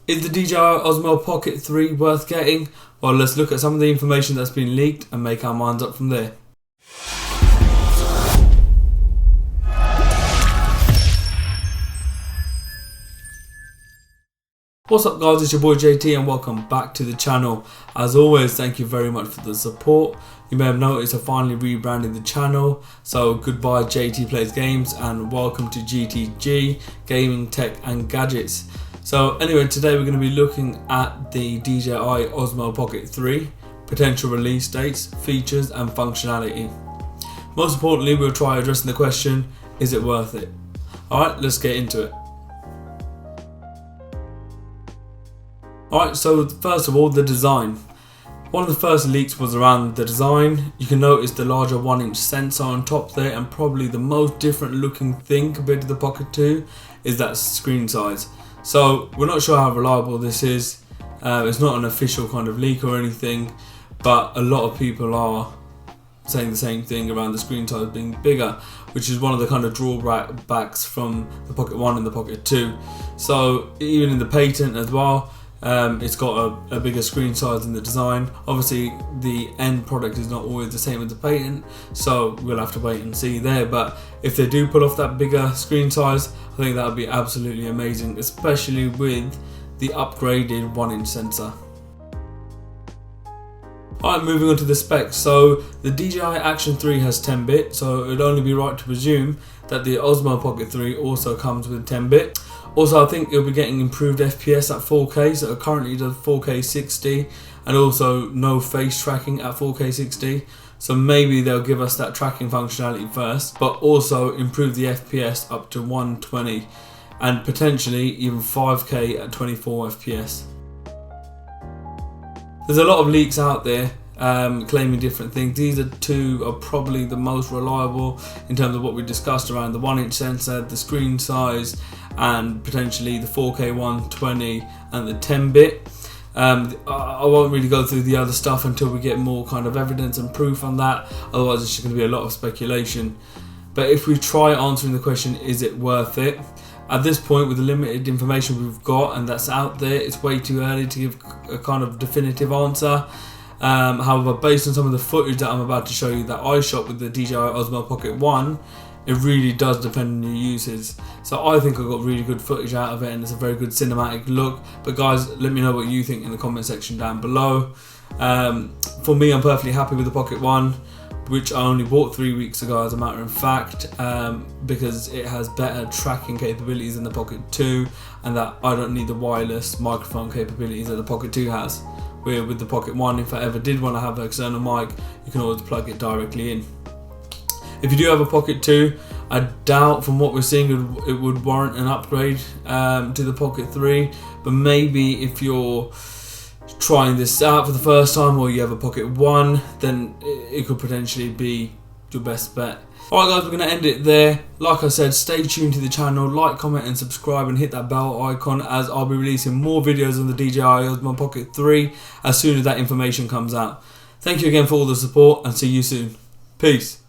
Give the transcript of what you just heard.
Is the DJI Osmo Pocket 3 worth getting? Well, let's look at some of the information that's been leaked and make our minds up from there. What's up guys, it's your boy JT and welcome back to the channel. As always, thank you very much for the support. You may have noticed I finally rebranded the channel, so goodbye JT Plays Games and welcome to GTG, Gaming, Tech and Gadgets. So anyway, today we're going to be looking at the DJI Osmo Pocket 3, potential release dates, features and functionality. Most importantly, we'll try addressing the question, is it worth it? Alright, let's get into it. Alright, so first of all, the design. One of the first leaks was around the design. You can notice the larger 1-inch sensor on top there, and probably the most different looking thing compared to the Pocket 2 is that screen size. So we're not sure how reliable this is. It's not an official kind of leak or anything, but a lot of people are saying the same thing around the screen size being bigger, which is one of the kind of drawbacks from the Pocket 1 and the Pocket 2. So even in the patent as well, it's got a bigger screen size in the design. Obviously the end product is not always the same as the patent, so we'll have to wait and see there, but if they do pull off that bigger screen size, I think that would be absolutely amazing, especially with the upgraded 1-inch sensor. Alright, moving on to the specs. So the DJI Action 3 has 10-bit, so it would only be right to presume that the Osmo Pocket 3 also comes with 10-bit. Also, I think it'll be getting improved FPS at 4K, so it currently does 4K 60, and also no face tracking at 4K 60. So maybe they'll give us that tracking functionality first, but also improve the FPS up to 120, and potentially even 5K at 24 FPS. There's a lot of leaks out there claiming different things. These two are probably the most reliable in terms of what we discussed around the 1-inch sensor, the screen size, and potentially the 4K 120 and the 10-bit. I won't really go through the other stuff until we get more kind of evidence and proof on that, otherwise it's just going to be a lot of speculation. But if we try answering the question, is it worth it? At this point, with the limited information we've got and that's out there, it's way too early to give a kind of definitive answer. However, based on some of the footage that I'm about to show you that I shot with the DJI Osmo Pocket 1, it really does depend on your uses. So I think I got really good footage out of it and it's a very good cinematic look. But guys, let me know what you think in the comment section down below. For me, I'm perfectly happy with the Pocket 1, which I only bought 3 weeks ago as a matter of fact, because it has better tracking capabilities than the Pocket 2, and that I don't need the wireless microphone capabilities that the Pocket 2 has. Where with the Pocket 1, if I ever did want to have an external mic, you can always plug it directly in. If you do have a Pocket 2, I doubt from what we're seeing it would warrant an upgrade to the Pocket 3, but maybe if you're trying this out for the first time or you have a Pocket 1, then it could potentially be your best bet. Alright guys, we're going to end it there. Like I said, stay tuned to the channel, like, comment and subscribe and hit that bell icon, as I'll be releasing more videos on the DJI Osmo Pocket 3 as soon as that information comes out. Thank you again for all the support and see you soon. Peace.